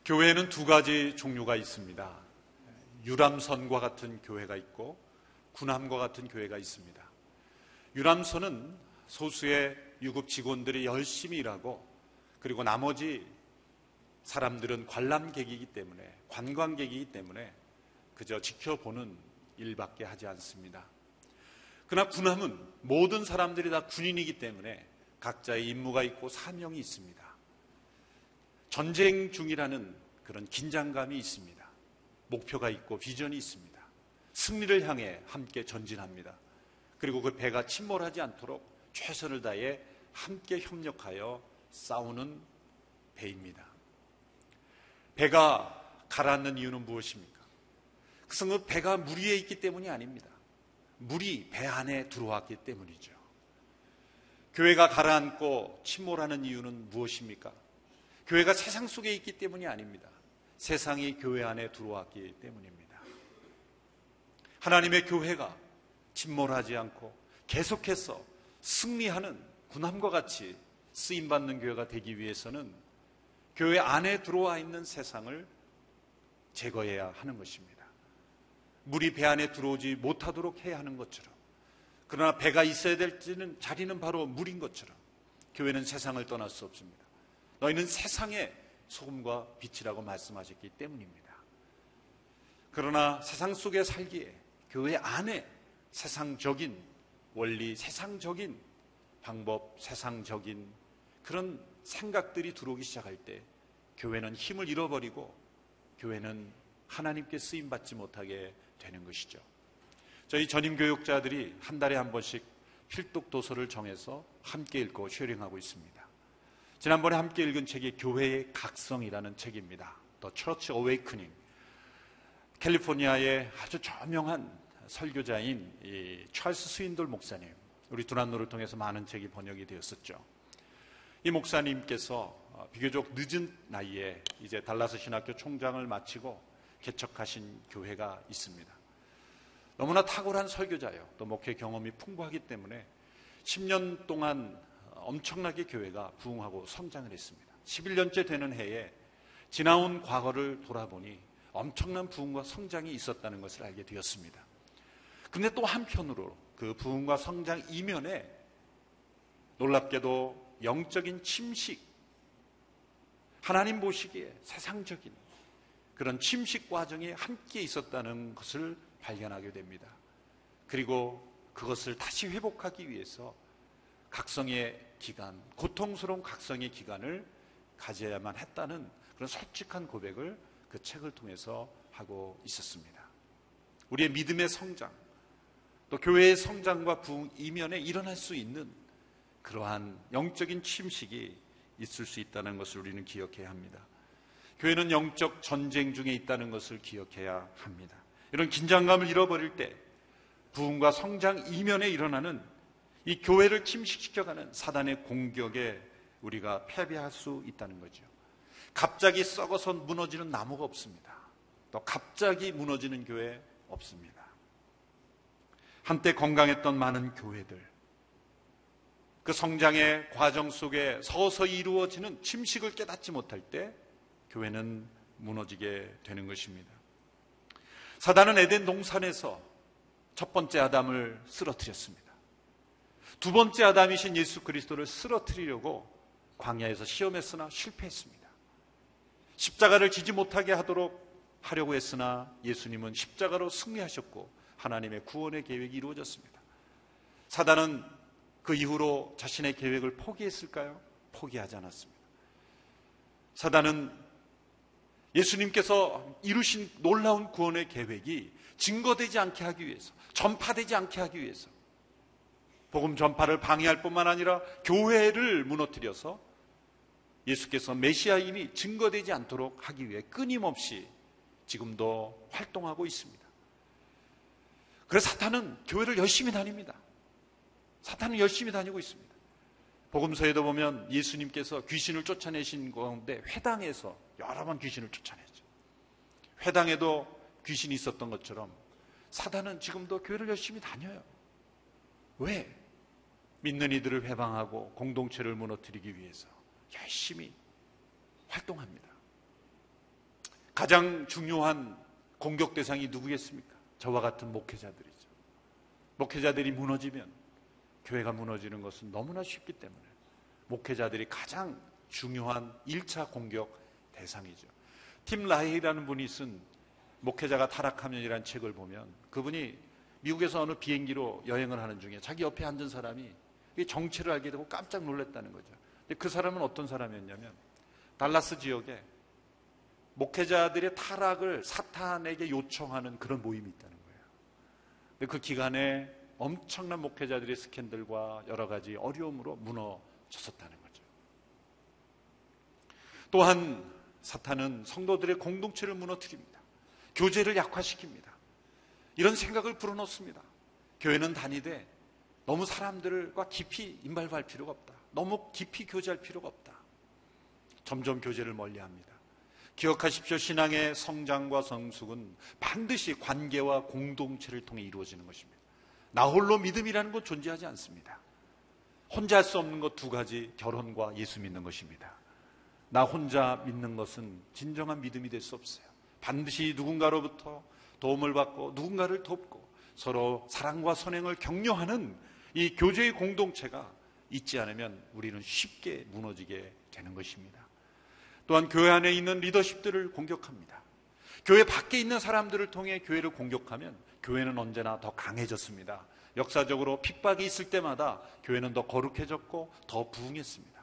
교회에는 두 가지 종류가 있습니다. 유람선과 같은 교회가 있고 군함과 같은 교회가 있습니다. 유람선은 소수의 유급 직원들이 열심히 일하고, 그리고 나머지 사람들은 관람객이기 때문에, 관광객이기 때문에 그저 지켜보는 일밖에 하지 않습니다. 그러나 군함은 모든 사람들이 다 군인이기 때문에 각자의 임무가 있고 사명이 있습니다. 전쟁 중이라는 그런 긴장감이 있습니다. 목표가 있고 비전이 있습니다. 승리를 향해 함께 전진합니다. 그리고 그 배가 침몰하지 않도록 최선을 다해 함께 협력하여 싸우는 배입니다. 배가 가라앉는 이유는 무엇입니까? 그것은 그 배가 물 위에 있기 때문이 아닙니다. 물이 배 안에 들어왔기 때문이죠. 교회가 가라앉고 침몰하는 이유는 무엇입니까? 교회가 세상 속에 있기 때문이 아닙니다. 세상이 교회 안에 들어왔기 때문입니다. 하나님의 교회가 침몰하지 않고 계속해서 승리하는 군함과 같이 쓰임받는 교회가 되기 위해서는 교회 안에 들어와 있는 세상을 제거해야 하는 것입니다. 물이 배 안에 들어오지 못하도록 해야 하는 것처럼, 그러나 배가 있어야 될 자리는 바로 물인 것처럼 교회는 세상을 떠날 수 없습니다. 너희는 세상의 소금과 빛이라고 말씀하셨기 때문입니다. 그러나 세상 속에 살기에 교회 안에 세상적인 원리, 세상적인 방법, 세상적인 그런 생각들이 들어오기 시작할 때 교회는 힘을 잃어버리고 교회는 하나님께 쓰임받지 못하게 되는 것이죠. 저희 전임교육자들이 한 달에 한 번씩 필독 도서를 정해서 함께 읽고 쉐어링하고 있습니다. 지난번에 함께 읽은 책이 교회의 각성이라는 책입니다. The Church Awakening. 캘리포니아의 아주 저명한 설교자인 이 찰스 스윈돌 목사님, 우리 두란노를 통해서 많은 책이 번역이 되었었죠. 이 목사님께서 비교적 늦은 나이에 이제 달라스 신학교 총장을 마치고 개척하신 교회가 있습니다. 너무나 탁월한 설교자요, 또 목회 경험이 풍부하기 때문에 10년 동안 엄청나게 교회가 부흥하고 성장을 했습니다. 11년째 되는 해에 지나온 과거를 돌아보니 엄청난 부흥과 성장이 있었다는 것을 알게 되었습니다. 근데 또 한편으로 그 부흥과 성장 이면에 놀랍게도 영적인 침식, 하나님 보시기에 세상적인 그런 침식 과정이 함께 있었다는 것을 발견하게 됩니다. 그리고 그것을 다시 회복하기 위해서 각성의 기간, 고통스러운 각성의 기간을 가져야만 했다는 그런 솔직한 고백을 그 책을 통해서 하고 있었습니다. 우리의 믿음의 성장, 또 교회의 성장과 부흥 이면에 일어날 수 있는 그러한 영적인 침식이 있을 수 있다는 것을 우리는 기억해야 합니다. 교회는 영적 전쟁 중에 있다는 것을 기억해야 합니다. 이런 긴장감을 잃어버릴 때 부흥과 성장 이면에 일어나는 이 교회를 침식시켜가는 사단의 공격에 우리가 패배할 수 있다는 거죠. 갑자기 썩어서 무너지는 나무가 없습니다. 또 갑자기 무너지는 교회 없습니다. 한때 건강했던 많은 교회들, 그 성장의 과정 속에 서서히 이루어지는 침식을 깨닫지 못할 때 교회는 무너지게 되는 것입니다. 사단은 에덴 동산에서 첫 번째 아담을 쓰러뜨렸습니다. 두 번째 아담이신 예수 그리스도를 쓰러뜨리려고 광야에서 시험했으나 실패했습니다. 십자가를 지지 못하게 하려고 했으나 예수님은 십자가로 승리하셨고 하나님의 구원의 계획이 이루어졌습니다. 사단은 그 이후로 자신의 계획을 포기했을까요? 포기하지 않았습니다. 사단은 예수님께서 이루신 놀라운 구원의 계획이 증거되지 않게 하기 위해서, 전파되지 않게 하기 위해서 복음 전파를 방해할 뿐만 아니라 교회를 무너뜨려서 예수께서 메시아임이 증거되지 않도록 하기 위해 끊임없이 지금도 활동하고 있습니다. 그래서 사탄은 교회를 열심히 다닙니다. 사탄은 열심히 다니고 있습니다. 복음서에도 보면 예수님께서 귀신을 쫓아내신 가운데 회당에서 여러 번 귀신을 쫓아냈죠. 회당에도 귀신이 있었던 것처럼 사단은 지금도 교회를 열심히 다녀요. 왜? 믿는 이들을 회방하고 공동체를 무너뜨리기 위해서 열심히 활동합니다. 가장 중요한 공격 대상이 누구겠습니까? 저와 같은 목회자들이죠. 목회자들이 무너지면 교회가 무너지는 것은 너무나 쉽기 때문에 목회자들이 가장 중요한 1차 공격 대상이죠. 팀 라헬이라는 분이 쓴 목회자가 타락하면이라는 책을 보면 그분이 미국에서 어느 비행기로 여행을 하는 중에 자기 옆에 앉은 사람이 정체를 알게 되고 깜짝 놀랐다는 거죠. 근데 그 사람은 어떤 사람이었냐면 달라스 지역에 목회자들의 타락을 사탄에게 요청하는 그런 모임이 있다는 거예요. 근데 그 기간에 엄청난 목회자들의 스캔들과 여러 가지 어려움으로 무너졌었다는 거죠. 또한 사탄은 성도들의 공동체를 무너뜨립니다. 교제를 약화시킵니다. 이런 생각을 불어넣습니다. 교회는 다니되 너무 사람들과 깊이 인발할 필요가 없다. 너무 깊이 교제할 필요가 없다. 점점 교제를 멀리합니다. 기억하십시오. 신앙의 성장과 성숙은 반드시 관계와 공동체를 통해 이루어지는 것입니다. 나 홀로 믿음이라는 건 존재하지 않습니다. 혼자 할 수 없는 것 두 가지, 결혼과 예수 믿는 것입니다. 나 혼자 믿는 것은 진정한 믿음이 될 수 없어요. 반드시 누군가로부터 도움을 받고 누군가를 돕고 서로 사랑과 선행을 격려하는 이 교제의 공동체가 있지 않으면 우리는 쉽게 무너지게 되는 것입니다. 또한 교회 안에 있는 리더십들을 공격합니다. 교회 밖에 있는 사람들을 통해 교회를 공격하면 교회는 언제나 더 강해졌습니다. 역사적으로 핍박이 있을 때마다 교회는 더 거룩해졌고 더 부흥했습니다.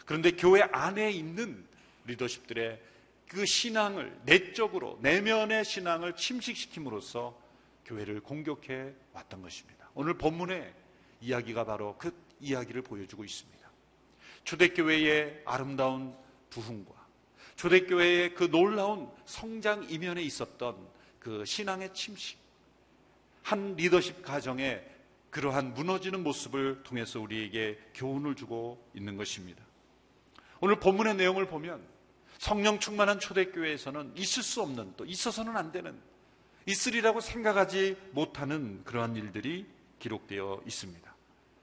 그런데 교회 안에 있는 리더십들의 그 신앙을 내적으로 내면의 신앙을 침식시킴으로써 교회를 공격해 왔던 것입니다. 오늘 본문의 이야기가 바로 그 이야기를 보여주고 있습니다. 초대교회의 아름다운 부흥과 초대교회의 그 놀라운 성장 이면에 있었던 그 신앙의 침식, 한 리더십 가정의 그러한 무너지는 모습을 통해서 우리에게 교훈을 주고 있는 것입니다. 오늘 본문의 내용을 보면 성령 충만한 초대교회에서는 있을 수 없는, 또 있어서는 안 되는, 있으리라고 생각하지 못하는 그러한 일들이 기록되어 있습니다.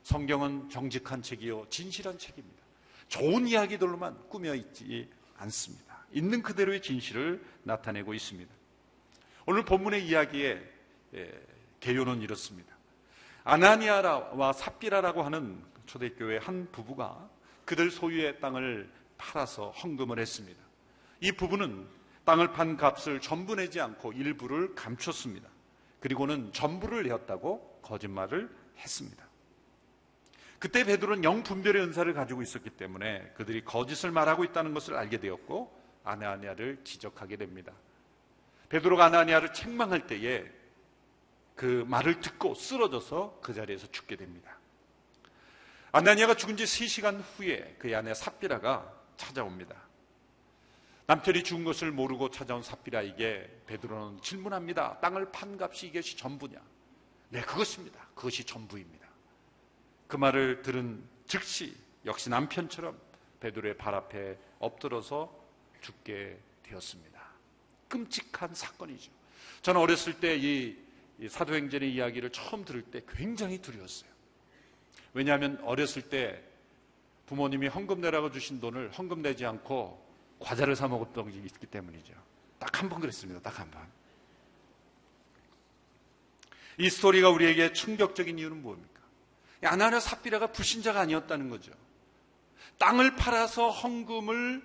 성경은 정직한 책이요 진실한 책입니다. 좋은 이야기들로만 꾸며 있지 않습니다. 있는 그대로의 진실을 나타내고 있습니다. 오늘 본문의 이야기의 개요는 이렇습니다. 아나니아와 삽비라라고 하는 초대교회 한 부부가 그들 소유의 땅을 팔아서 헌금을 했습니다. 이 부부는 땅을 판 값을 전부 내지 않고 일부를 감췄습니다. 그리고는 전부를 내었다고 거짓말을 했습니다. 그때 베드로는 영분별의 은사를 가지고 있었기 때문에 그들이 거짓을 말하고 있다는 것을 알게 되었고 아나니아를 지적하게 됩니다. 베드로가 아나니아를 책망할 때에 그 말을 듣고 쓰러져서 그 자리에서 죽게 됩니다. 아나니아가 죽은 지 3시간 후에 그의 아내 삽비라가 찾아옵니다. 남편이 죽은 것을 모르고 찾아온 삽비라에게 베드로는 질문합니다. 땅을 판 값이 이것이 전부냐? 네, 그것입니다. 그것이 전부입니다. 그 말을 들은 즉시 역시 남편처럼 베드로의 발 앞에 엎드려서 죽게 되었습니다. 끔찍한 사건이죠. 저는 어렸을 때 이 사도행전의 이야기를 처음 들을 때 굉장히 두려웠어요. 왜냐하면 어렸을 때 부모님이 헌금 내라고 주신 돈을 헌금 내지 않고 과자를 사 먹었던 적이 있기 때문이죠. 딱 한 번 그랬습니다. 딱 한 번. 이 스토리가 우리에게 충격적인 이유는 뭡니까? 아나니아 삽비라가 불신자가 아니었다는 거죠. 땅을 팔아서 헌금을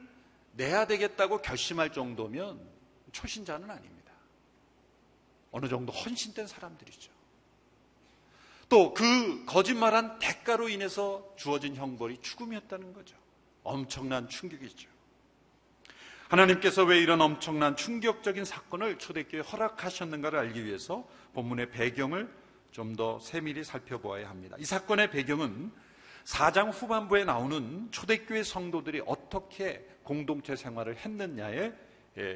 내야 되겠다고 결심할 정도면 초신자는 아닙니다. 어느 정도 헌신된 사람들이죠. 또 그 거짓말한 대가로 인해서 주어진 형벌이 죽음이었다는 거죠. 엄청난 충격이죠. 하나님께서 왜 이런 엄청난 충격적인 사건을 초대교회에 허락하셨는가를 알기 위해서 본문의 배경을 좀 더 세밀히 살펴보아야 합니다. 이 사건의 배경은 4장 후반부에 나오는 초대교회 성도들이 어떻게 공동체 생활을 했느냐의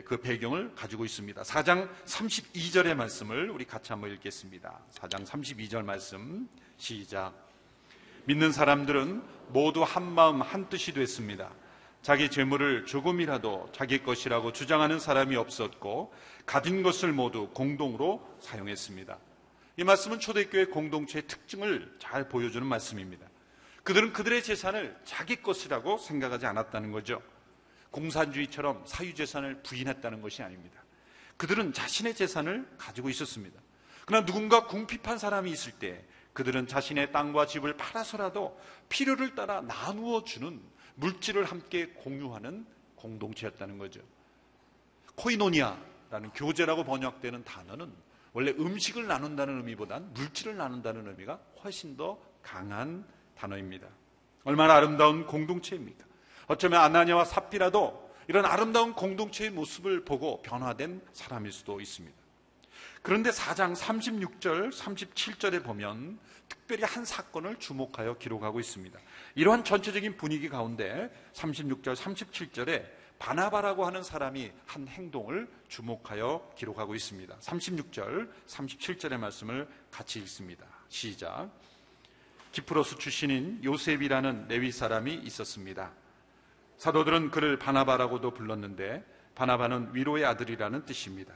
그 배경을 가지고 있습니다. 4장 32절의 말씀을 우리 같이 한번 읽겠습니다. 4장 32절 말씀 시작. 믿는 사람들은 모두 한마음 한뜻이 됐습니다. 자기 재물을 조금이라도 자기 것이라고 주장하는 사람이 없었고 가진 것을 모두 공동으로 사용했습니다. 이 말씀은 초대교회 공동체의 특징을 잘 보여주는 말씀입니다. 그들은 그들의 재산을 자기 것이라고 생각하지 않았다는 거죠. 공산주의처럼 사유재산을 부인했다는 것이 아닙니다. 그들은 자신의 재산을 가지고 있었습니다. 그러나 누군가 궁핍한 사람이 있을 때 그들은 자신의 땅과 집을 팔아서라도 필요를 따라 나누어 주는, 물질을 함께 공유하는 공동체였다는 거죠. 코이노니아라는 교제라고 번역되는 단어는 원래 음식을 나눈다는 의미보단 물질을 나눈다는 의미가 훨씬 더 강한 단어입니다. 얼마나 아름다운 공동체입니까? 어쩌면 아나니아와 삽비라도 이런 아름다운 공동체의 모습을 보고 변화된 사람일 수도 있습니다. 그런데 4장 36절, 37절에 보면 특별히 한 사건을 주목하여 기록하고 있습니다. 이러한 전체적인 분위기 가운데 36절, 37절에 바나바라고 하는 사람이 한 행동을 주목하여 기록하고 있습니다. 36절, 37절의 말씀을 같이 읽습니다. 시작. 기프로스 출신인 요셉이라는 레위 사람이 있었습니다. 사도들은 그를 바나바라고도 불렀는데 바나바는 위로의 아들이라는 뜻입니다.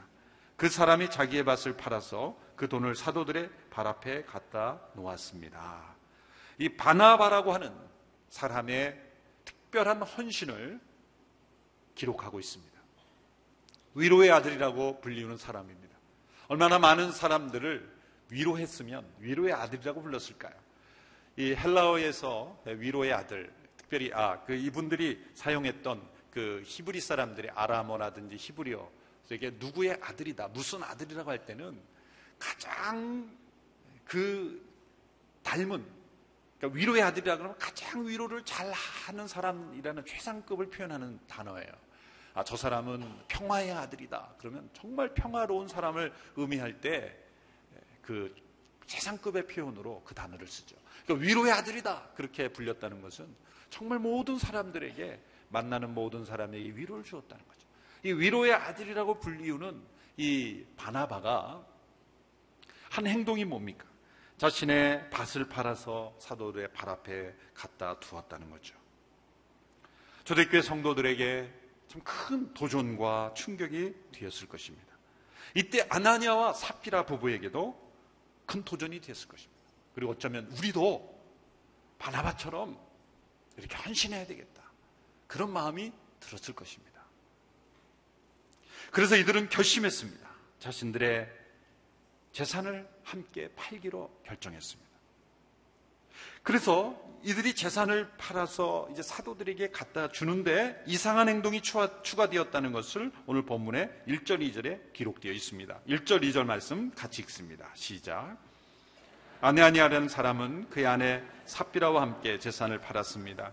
그 사람이 자기의 밭을 팔아서 그 돈을 사도들의 발 앞에 갖다 놓았습니다. 이 바나바라고 하는 사람의 특별한 헌신을 기록하고 있습니다. 위로의 아들이라고 불리우는 사람입니다. 얼마나 많은 사람들을 위로했으면 위로의 아들이라고 불렀을까요? 이 헬라어에서 위로의 아들, 특별히 이분들이 사용했던 그 히브리 사람들이 아람어라든지 히브리어, 이게 누구의 아들이다, 무슨 아들이라고 할 때는 가장 그 닮은, 그러니까 위로의 아들이라고 하면 가장 위로를 잘 하는 사람이라는 최상급을 표현하는 단어예요. 저 사람은 평화의 아들이다. 그러면 정말 평화로운 사람을 의미할 때 그 최상급의 표현으로 그 단어를 쓰죠. 그러니까 위로의 아들이다. 그렇게 불렸다는 것은 정말 모든 사람들에게, 만나는 모든 사람에게 위로를 주었다는 거죠. 이 위로의 아들이라고 불리우는 이 바나바가 한 행동이 뭡니까? 자신의 밭을 팔아서 사도들의 발 앞에 갖다 두었다는 거죠. 초대교회 성도들에게 참 큰 도전과 충격이 되었을 것입니다. 이때 아나니아와 삽비라 부부에게도 큰 도전이 되었을 것입니다. 그리고 어쩌면 우리도 바나바처럼 이렇게 헌신해야 되겠다, 그런 마음이 들었을 것입니다. 그래서 이들은 결심했습니다. 자신들의 재산을 함께 팔기로 결정했습니다. 그래서 이들이 재산을 팔아서 이제 사도들에게 갖다 주는데 이상한 행동이 추가되었다는 것을 오늘 본문의 1절, 2절에 기록되어 있습니다. 1절, 2절 말씀 같이 읽습니다. 시작. 아나니아라는 사람은 그의 아내 삽비라와 함께 재산을 팔았습니다.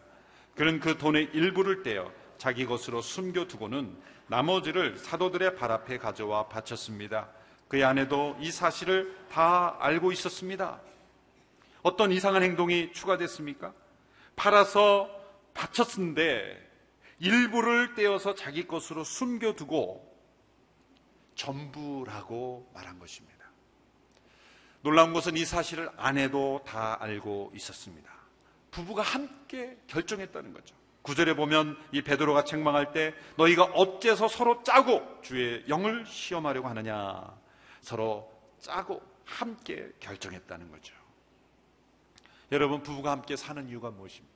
그는 그 돈의 일부를 떼어 자기 것으로 숨겨두고는 나머지를 사도들의 발 앞에 가져와 바쳤습니다. 그의 아내도 이 사실을 다 알고 있었습니다. 어떤 이상한 행동이 추가됐습니까? 팔아서 바쳤는데 일부를 떼어서 자기 것으로 숨겨두고 전부라고 말한 것입니다. 놀라운 것은 이 사실을 아내도 다 알고 있었습니다. 부부가 함께 결정했다는 거죠. 9절에 보면 이 베드로가 책망할 때 너희가 어째서 서로 짜고 주의 영을 시험하려고 하느냐, 서로 짜고 함께 결정했다는 거죠. 여러분, 부부가 함께 사는 이유가 무엇입니까?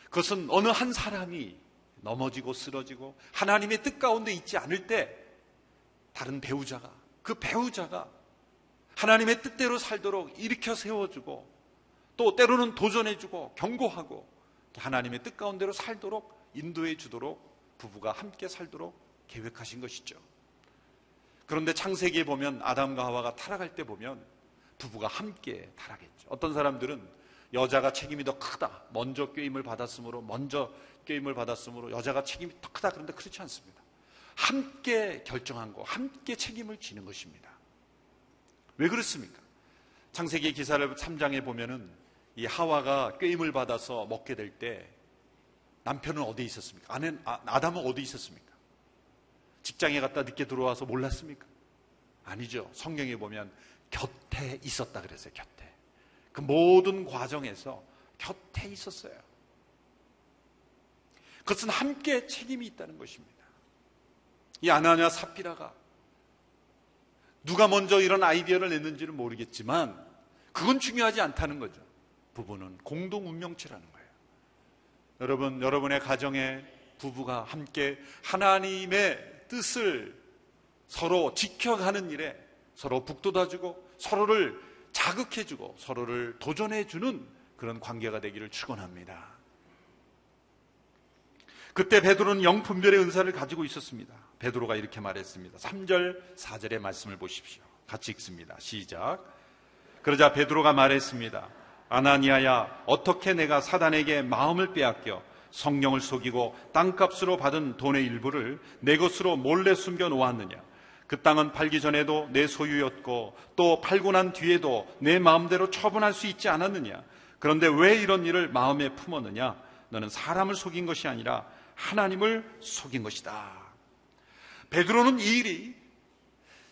그것은 어느 한 사람이 넘어지고 쓰러지고 하나님의 뜻 가운데 있지 않을 때 다른 배우자가, 그 배우자가 하나님의 뜻대로 살도록 일으켜 세워주고 또 때로는 도전해주고 경고하고 하나님의 뜻 가운데로 살도록 인도해 주도록 부부가 함께 살도록 계획하신 것이죠. 그런데 창세기에 보면 아담과 하와가 타락할 때 보면 부부가 함께 타락했죠. 어떤 사람들은 여자가 책임이 더 크다, 먼저 꾀임을 받았으므로 여자가 책임이 더 크다, 그런데 그렇지 않습니다. 함께 결정한 거, 함께 책임을 지는 것입니다. 왜 그렇습니까? 창세기 기사를 3장에 보면은 이 하와가 꾀임을 받아서 먹게 될 때 남편은 어디에 있었습니까? 아담은 어디에 있었습니까? 직장에 갔다 늦게 들어와서 몰랐습니까? 아니죠. 성경에 보면 곁에 있었다 그랬어요. 곁에. 그 모든 과정에서 곁에 있었어요. 그것은 함께 책임이 있다는 것입니다. 이 아나니아 삽비라가 누가 먼저 이런 아이디어를 냈는지는 모르겠지만 그건 중요하지 않다는 거죠. 부부는 공동 운명체라는 거예요. 여러분, 여러분의 가정에 부부가 함께 하나님의 뜻을 서로 지켜가는 일에 서로 북돋아주고 서로를 자극해주고 서로를 도전해주는 그런 관계가 되기를 축원합니다. 그때 베드로는 영분별의 은사를 가지고 있었습니다. 베드로가 이렇게 말했습니다. 3절 4절의 말씀을 보십시오. 같이 읽습니다. 시작. 그러자 베드로가 말했습니다. 아나니아야, 어떻게 내가 사단에게 마음을 빼앗겨 성령을 속이고 땅값으로 받은 돈의 일부를 내 것으로 몰래 숨겨 놓았느냐? 그 땅은 팔기 전에도 내 소유였고 또 팔고 난 뒤에도 내 마음대로 처분할 수 있지 않았느냐? 그런데 왜 이런 일을 마음에 품었느냐? 너는 사람을 속인 것이 아니라 하나님을 속인 것이다. 베드로는 이 일이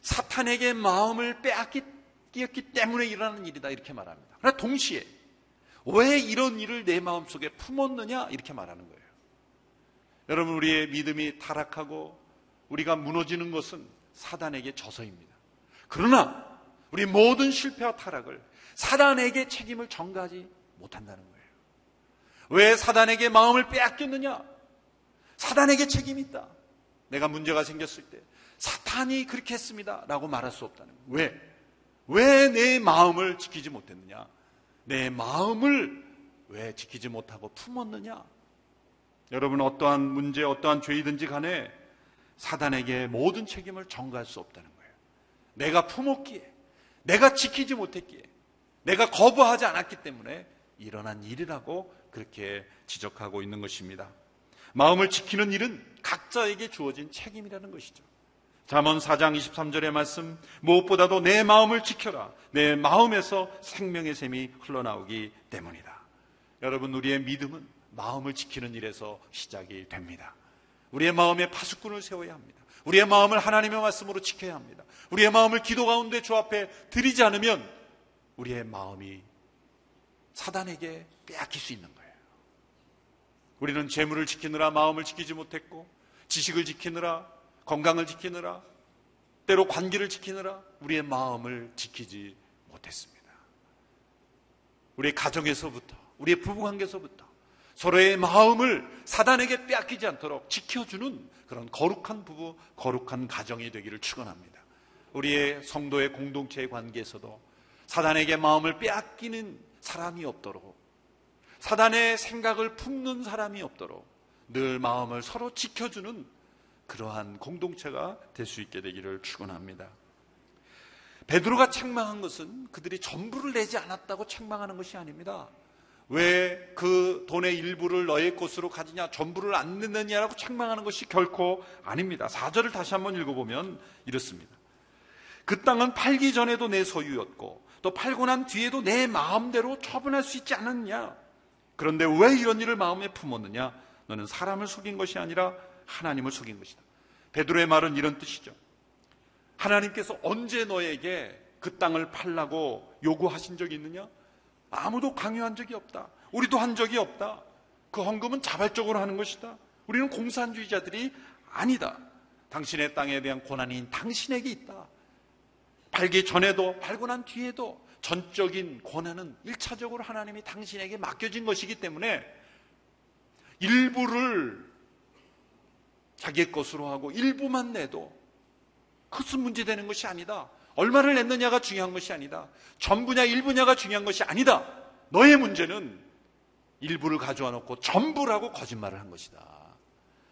사탄에게 마음을 빼앗겼기 때문에 일어나는 일이다 이렇게 말합니다. 그러나 동시에 왜 이런 일을 내 마음속에 품었느냐 이렇게 말하는 거예요. 여러분, 우리의 믿음이 타락하고 우리가 무너지는 것은 사단에게 져서입니다. 그러나 우리 모든 실패와 타락을 사단에게 책임을 전가하지 못한다는 거예요. 왜 사단에게 마음을 빼앗겼느냐? 사단에게 책임이 있다. 내가 문제가 생겼을 때 사탄이 그렇게 했습니다 라고 말할 수 없다는 거예요. 왜 내 마음을 지키지 못했느냐? 내 마음을 왜 지키지 못하고 품었느냐? 여러분, 어떠한 문제, 어떠한 죄이든지 간에 사단에게 모든 책임을 전가할 수 없다는 거예요. 내가 품었기에, 내가 지키지 못했기에, 내가 거부하지 않았기 때문에 일어난 일이라고 그렇게 지적하고 있는 것입니다. 마음을 지키는 일은 각자에게 주어진 책임이라는 것이죠. 잠언 4장 23절의 말씀, 무엇보다도 내 마음을 지켜라. 내 마음에서 생명의 샘이 흘러나오기 때문이다. 여러분, 우리의 믿음은 마음을 지키는 일에서 시작이 됩니다. 우리의 마음에 파수꾼을 세워야 합니다. 우리의 마음을 하나님의 말씀으로 지켜야 합니다. 우리의 마음을 기도 가운데 주 앞에 드리지 않으면 우리의 마음이 사단에게 빼앗길 수 있는 거예요. 우리는 재물을 지키느라 마음을 지키지 못했고, 지식을 지키느라, 건강을 지키느라, 때로 관계를 지키느라 우리의 마음을 지키지 못했습니다. 우리의 가정에서부터, 우리의 부부관계에서부터 서로의 마음을 사단에게 빼앗기지 않도록 지켜주는 그런 거룩한 부부, 거룩한 가정이 되기를 축원합니다. 우리의 성도의 공동체의 관계에서도 사단에게 마음을 빼앗기는 사람이 없도록, 사단의 생각을 품는 사람이 없도록 늘 마음을 서로 지켜주는 그러한 공동체가 될 수 있게 되기를 축원합니다. 베드로가 책망한 것은 그들이 전부를 내지 않았다고 책망하는 것이 아닙니다. 왜 그 돈의 일부를 너의 것으로 가지냐, 전부를 안 냈느냐라고 책망하는 것이 결코 아닙니다. 4절을 다시 한번 읽어보면 이렇습니다. 그 땅은 팔기 전에도 내 소유였고 또 팔고 난 뒤에도 내 마음대로 처분할 수 있지 않았느냐? 그런데 왜 이런 일을 마음에 품었느냐? 너는 사람을 속인 것이 아니라 하나님을 속인 것이다. 베드로의 말은 이런 뜻이죠. 하나님께서 언제 너에게 그 땅을 팔라고 요구하신 적이 있느냐? 아무도 강요한 적이 없다. 우리도 한 적이 없다. 그 헌금은 자발적으로 하는 것이다. 우리는 공산주의자들이 아니다. 당신의 땅에 대한 권한이 당신에게 있다. 팔기 전에도 팔고 난 뒤에도 전적인 권한은 1차적으로 하나님이 당신에게 맡겨진 것이기 때문에 일부를 자기의 것으로 하고 일부만 내도 그것은 문제되는 것이 아니다. 얼마를 냈느냐가 중요한 것이 아니다. 전부냐 일부냐가 중요한 것이 아니다. 너의 문제는 일부를 가져와 놓고 전부라고 거짓말을 한 것이다.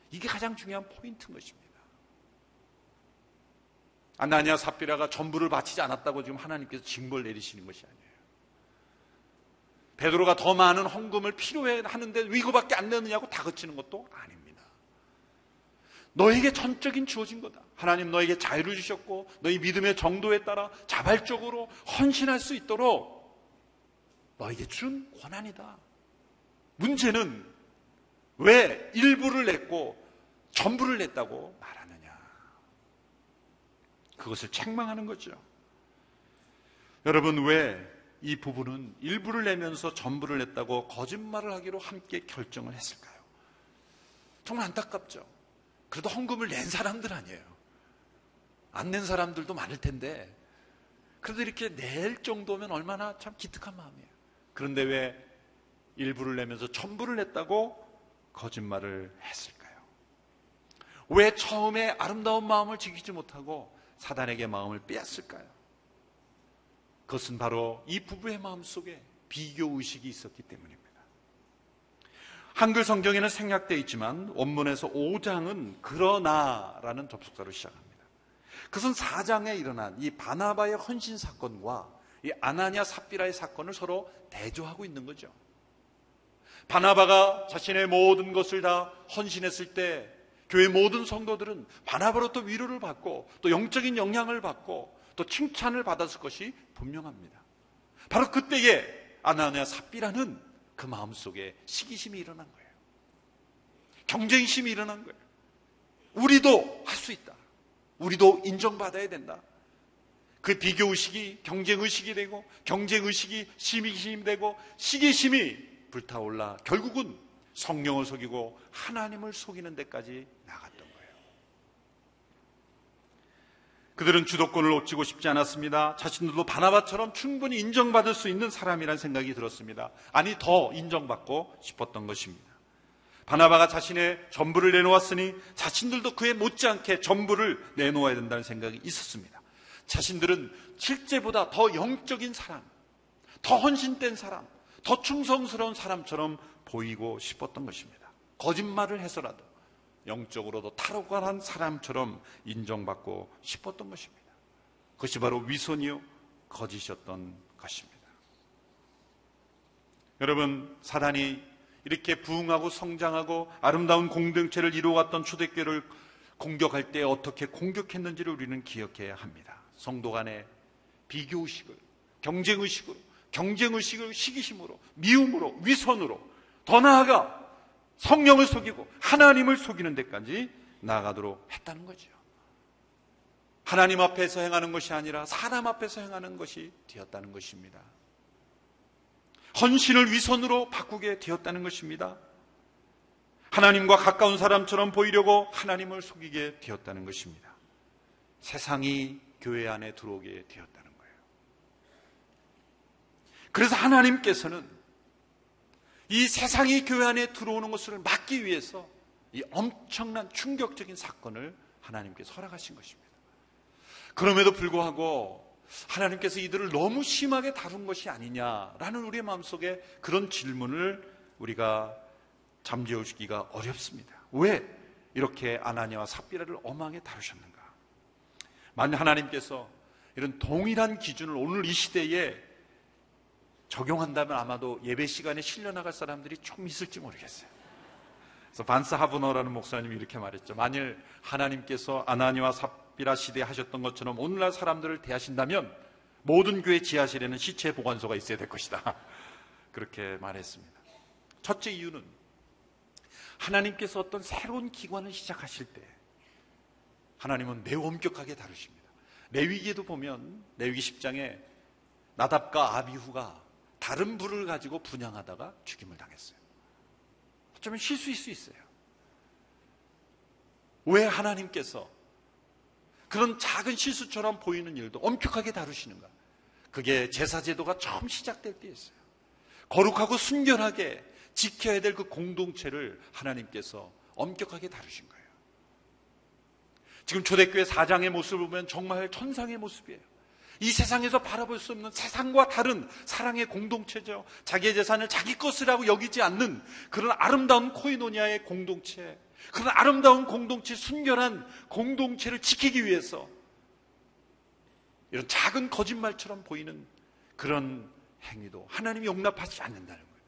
이게 가장 중요한 포인트인 것입니다. 아나니아 삽비라가 전부를 바치지 않았다고 지금 하나님께서 징벌 내리시는 것이 아니에요. 베드로가 더 많은 헌금을 필요해 하는데 이거밖에 안 내느냐고 다그치는 것도 아닙니다. 너에게 전적인 주어진 거다. 하나님 너에게 자유를 주셨고 너희 믿음의 정도에 따라 자발적으로 헌신할 수 있도록 너에게 준 권한이다. 문제는 왜 일부를 냈고 전부를 냈다고 말하느냐. 그것을 책망하는 거죠. 여러분, 왜 이 부부는 일부를 내면서 전부를 냈다고 거짓말을 하기로 함께 결정을 했을까요? 정말 안타깝죠. 그래도 헌금을 낸 사람들 아니에요. 안 낸 사람들도 많을 텐데 그래도 이렇게 낼 정도면 얼마나 참 기특한 마음이에요. 그런데 왜 일부를 내면서 전부를 냈다고 거짓말을 했을까요? 왜 처음에 아름다운 마음을 지키지 못하고 사단에게 마음을 빼앗을까요? 그것은 바로 이 부부의 마음속에 비교의식이 있었기 때문입니다. 한글 성경에는 생략되어 있지만 원문에서 5장은 그러나라는 접속사로 시작합니다. 그것은 4장에 일어난 이 바나바의 헌신 사건과 이 아나니아 삽비라의 사건을 서로 대조하고 있는 거죠. 바나바가 자신의 모든 것을 다 헌신했을 때 교회 모든 성도들은 바나바로부터 위로를 받고 또 영적인 영향을 받고 또 칭찬을 받았을 것이 분명합니다. 바로 그때에 아나니아 삽비라는 그 마음속에 시기심이 일어난 거예요. 경쟁심이 일어난 거예요. 우리도 할 수 있다. 우리도 인정받아야 된다. 그 비교의식이 경쟁의식이 되고 경쟁의식이 시기심이 되고 시기심이 불타올라 결국은 성령을 속이고 하나님을 속이는 데까지 나갔던 거예요. 그들은 주도권을 놓치고 싶지 않았습니다. 자신들도 바나바처럼 충분히 인정받을 수 있는 사람이라는 생각이 들었습니다. 아니, 더 인정받고 싶었던 것입니다. 바나바가 자신의 전부를 내놓았으니 자신들도 그에 못지않게 전부를 내놓아야 된다는 생각이 있었습니다. 자신들은 실제보다 더 영적인 사람, 더 헌신된 사람, 더 충성스러운 사람처럼 보이고 싶었던 것입니다. 거짓말을 해서라도 영적으로도 탈옥한 사람처럼 인정받고 싶었던 것입니다. 그것이 바로 위선이요 거짓이었던 것입니다. 여러분, 사단이 이렇게 부흥하고 성장하고 아름다운 공동체를 이루어갔던 초대교회를 공격할 때 어떻게 공격했는지를 우리는 기억해야 합니다. 성도 간의 비교의식을, 경쟁의식을 시기심으로, 미움으로, 위선으로, 더 나아가 성령을 속이고 하나님을 속이는 데까지 나아가도록 했다는 거죠. 하나님 앞에서 행하는 것이 아니라 사람 앞에서 행하는 것이 되었다는 것입니다. 헌신을 위선으로 바꾸게 되었다는 것입니다. 하나님과 가까운 사람처럼 보이려고 하나님을 속이게 되었다는 것입니다. 세상이 교회 안에 들어오게 되었다는 거예요. 그래서 하나님께서는 이 세상이 교회 안에 들어오는 것을 막기 위해서 이 엄청난 충격적인 사건을 하나님께서 허락하신 것입니다. 그럼에도 불구하고 하나님께서 이들을 너무 심하게 다룬 것이 아니냐라는 우리의 마음속에 그런 질문을 우리가 잠재우기가 어렵습니다. 왜 이렇게 아나니아와 삽비라를 엄하게 다루셨는가? 만약 하나님께서 이런 동일한 기준을 오늘 이 시대에 적용한다면 아마도 예배 시간에 실려나갈 사람들이 좀 있을지 모르겠어요. 그래서 반스 하브너라는 목사님이 이렇게 말했죠. 만일 하나님께서 아나니아와 삽비라 시대에 하셨던 것처럼 오늘날 사람들을 대하신다면 모든 교회 지하실에는 시체 보관소가 있어야 될 것이다. 그렇게 말했습니다. 첫째 이유는 하나님께서 어떤 새로운 기관을 시작하실 때 하나님은 매우 엄격하게 다루십니다. 레위기에도 보면 레위기 10장에 나답과 아비후가 다른 불을 가지고 분향하다가 죽임을 당했어요. 어쩌면 실수일 수 있어요. 왜 하나님께서 그런 작은 실수처럼 보이는 일도 엄격하게 다루시는가? 그게 제사제도가 처음 시작될 때였어요. 거룩하고 순결하게 지켜야 될 그 공동체를 하나님께서 엄격하게 다루신 거예요. 지금 초대교회 4장의 모습을 보면 정말 천상의 모습이에요. 이 세상에서 바라볼 수 없는 세상과 다른 사랑의 공동체죠. 자기의 재산을 자기 것이라고 여기지 않는 그런 아름다운 코이노니아의 공동체, 그런 아름다운 공동체, 순결한 공동체를 지키기 위해서 이런 작은 거짓말처럼 보이는 그런 행위도 하나님이 용납하지 않는다는 거예요.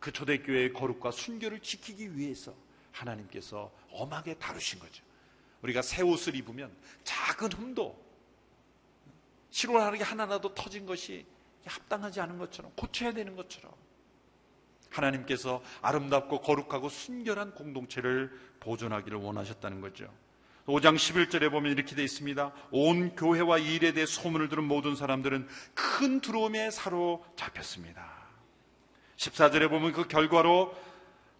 그 초대교회의 거룩과 순결을 지키기 위해서 하나님께서 엄하게 다루신 거죠. 우리가 새 옷을 입으면 작은 흠도 실오라르기 하나라도 터진 것이 합당하지 않은 것처럼 고쳐야 되는 것처럼 하나님께서 아름답고 거룩하고 순결한 공동체를 보존하기를 원하셨다는 거죠. 5장 11절에 보면 이렇게 되어 있습니다. 온 교회와 이 일에 대해 소문을 들은 모든 사람들은 큰 두려움에 사로잡혔습니다. 14절에 보면 그 결과로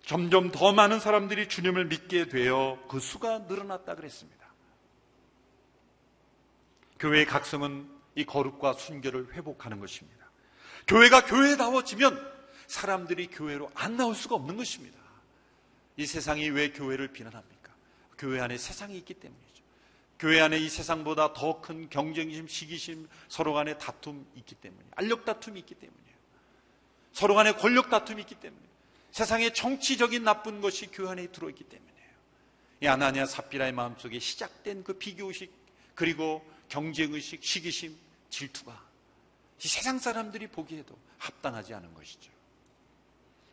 점점 더 많은 사람들이 주님을 믿게 되어 그 수가 늘어났다 그랬습니다. 교회의 각성은 이 거룩과 순결을 회복하는 것입니다. 교회가 교회다워지면 사람들이 교회로 안 나올 수가 없는 것입니다. 이 세상이 왜 교회를 비난합니까? 교회 안에 세상이 있기 때문이죠. 교회 안에 이 세상보다 더 큰 경쟁심, 시기심, 서로 간의 다툼이 있기 때문이에요. 알력 다툼이 있기 때문이에요. 서로 간의 권력 다툼이 있기 때문이에요. 세상의 정치적인 나쁜 것이 교회 안에 들어있기 때문이에요. 이 아나니아 삽비라의 마음속에 시작된 그 비교의식, 그리고 경쟁의식, 시기심, 질투가 이 세상 사람들이 보기에도 합당하지 않은 것이죠.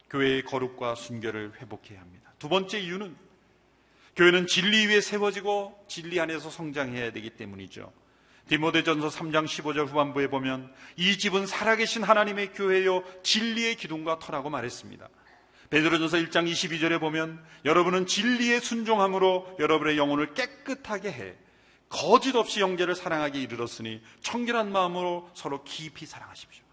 교회의 거룩과 순결을 회복해야 합니다. 두 번째 이유는 교회는 진리 위에 세워지고 진리 안에서 성장해야 되기 때문이죠. 디모데전서 3장 15절 후반부에 보면 이 집은 살아계신 하나님의 교회요 진리의 기둥과 터라고 말했습니다. 베드로전서 1장 22절에 보면 여러분은 진리에 순종함으로 여러분의 영혼을 깨끗하게 해 거짓 없이 형제를 사랑하게 이르렀으니 청결한 마음으로 서로 깊이 사랑하십시오.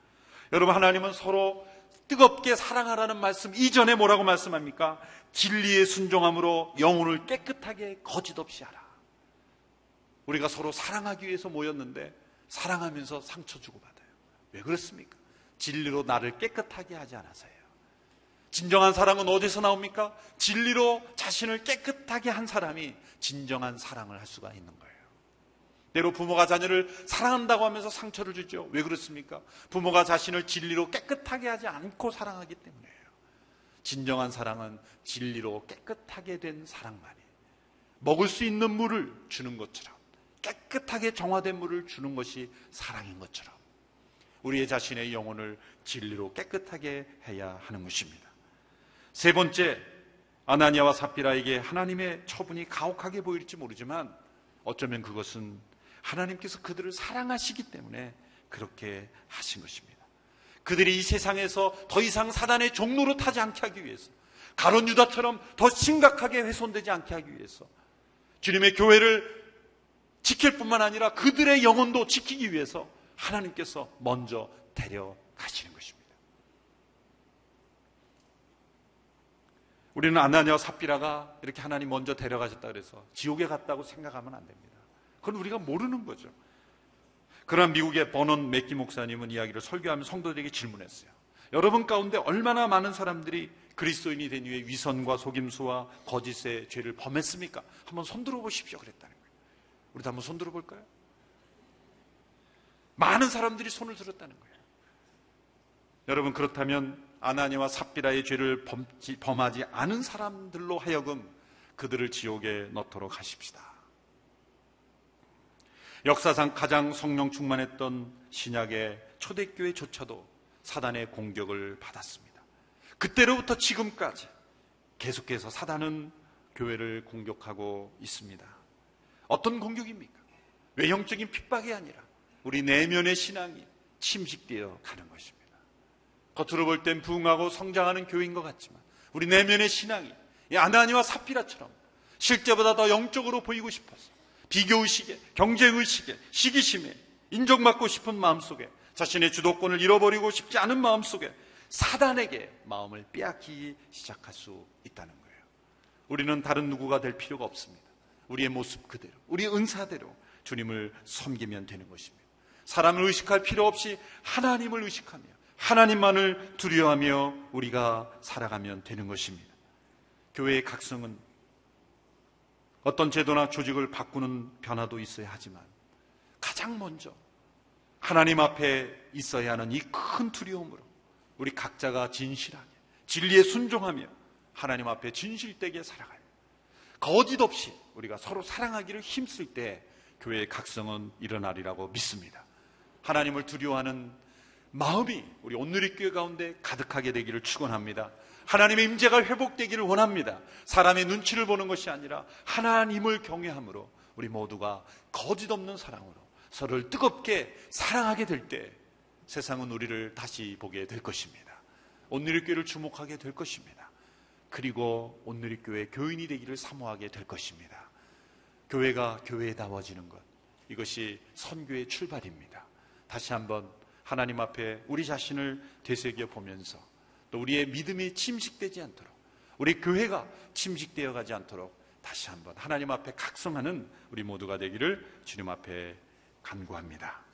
여러분, 하나님은 서로 뜨겁게 사랑하라는 말씀 이전에 뭐라고 말씀합니까? 진리에 순종함으로 영혼을 깨끗하게 거짓 없이 하라. 우리가 서로 사랑하기 위해서 모였는데 사랑하면서 상처 주고받아요. 왜 그렇습니까? 진리로 나를 깨끗하게 하지 않아서예요. 진정한 사랑은 어디서 나옵니까? 진리로 자신을 깨끗하게 한 사람이 진정한 사랑을 할 수가 있는 거예요. 때로 부모가 자녀를 사랑한다고 하면서 상처를 주죠. 왜 그렇습니까? 부모가 자신을 진리로 깨끗하게 하지 않고 사랑하기 때문이에요. 진정한 사랑은 진리로 깨끗하게 된 사랑만이, 먹을 수 있는 물을 주는 것처럼 깨끗하게 정화된 물을 주는 것이 사랑인 것처럼 우리의 자신의 영혼을 진리로 깨끗하게 해야 하는 것입니다. 세 번째, 아나니아와 삽비라에게 하나님의 처분이 가혹하게 보일지 모르지만 어쩌면 그것은 하나님께서 그들을 사랑하시기 때문에 그렇게 하신 것입니다. 그들이 이 세상에서 더 이상 사단의 종로로 타지 않게 하기 위해서, 가룟 유다처럼 더 심각하게 훼손되지 않게 하기 위해서 주님의 교회를 지킬 뿐만 아니라 그들의 영혼도 지키기 위해서 하나님께서 먼저 데려가시는 것입니다. 우리는 아나니아와 삽비라가 이렇게 하나님 먼저 데려가셨다 그래서 지옥에 갔다고 생각하면 안 됩니다. 그건 우리가 모르는 거죠. 그러나 미국의 버넌 맥기 목사님은 이야기를 설교하며 성도들에게 질문했어요. 여러분 가운데 얼마나 많은 사람들이 그리스도인이 된 이후에 위선과 속임수와 거짓의 죄를 범했습니까? 한번 손들어 보십시오 그랬다는 거예요. 우리도 한번 손들어 볼까요? 많은 사람들이 손을 들었다는 거예요. 여러분, 그렇다면 아나니아와 삽비라의 죄를 범하지 않은 사람들로 하여금 그들을 지옥에 넣도록 하십시다. 역사상 가장 성령 충만했던 신약의 초대교회조차도 사단의 공격을 받았습니다. 그때로부터 지금까지 계속해서 사단은 교회를 공격하고 있습니다. 어떤 공격입니까? 외형적인 핍박이 아니라 우리 내면의 신앙이 침식되어 가는 것입니다. 겉으로 볼 땐 부흥하고 성장하는 교회인 것 같지만 우리 내면의 신앙이 이 아나니아와 삽비라처럼 실제보다 더 영적으로 보이고 싶어서 비교의식에, 경쟁의식에, 시기심에, 인정받고 싶은 마음속에, 자신의 주도권을 잃어버리고 싶지 않은 마음속에 사단에게 마음을 빼앗기기 시작할 수 있다는 거예요. 우리는 다른 누구가 될 필요가 없습니다. 우리의 모습 그대로, 우리의 은사대로 주님을 섬기면 되는 것입니다. 사람을 의식할 필요 없이 하나님을 의식하며 하나님만을 두려워하며 우리가 살아가면 되는 것입니다. 교회의 각성은 어떤 제도나 조직을 바꾸는 변화도 있어야 하지만 가장 먼저 하나님 앞에 있어야 하는 이 큰 두려움으로 우리 각자가 진실하게 진리에 순종하며 하나님 앞에 진실되게 살아가요. 거짓 없이 우리가 서로 사랑하기를 힘쓸 때 교회의 각성은 일어나리라고 믿습니다. 하나님을 두려워하는 마음이 우리 온누리교회 가운데 가득하게 되기를 축원합니다. 하나님의 임재가 회복되기를 원합니다. 사람의 눈치를 보는 것이 아니라 하나님을 경외함으로 우리 모두가 거짓 없는 사랑으로 서로를 뜨겁게 사랑하게 될 때 세상은 우리를 다시 보게 될 것입니다. 온누리교회를 주목하게 될 것입니다. 그리고 온누리교회 교인이 되기를 사모하게 될 것입니다. 교회가 교회다워지는 것, 이것이 선교의 출발입니다. 다시 한번 하나님 앞에 우리 자신을 되새겨 보면서 또 우리의 믿음이 침식되지 않도록, 우리 교회가 침식되어 가지 않도록 다시 한번 하나님 앞에 각성하는 우리 모두가 되기를 주님 앞에 간구합니다.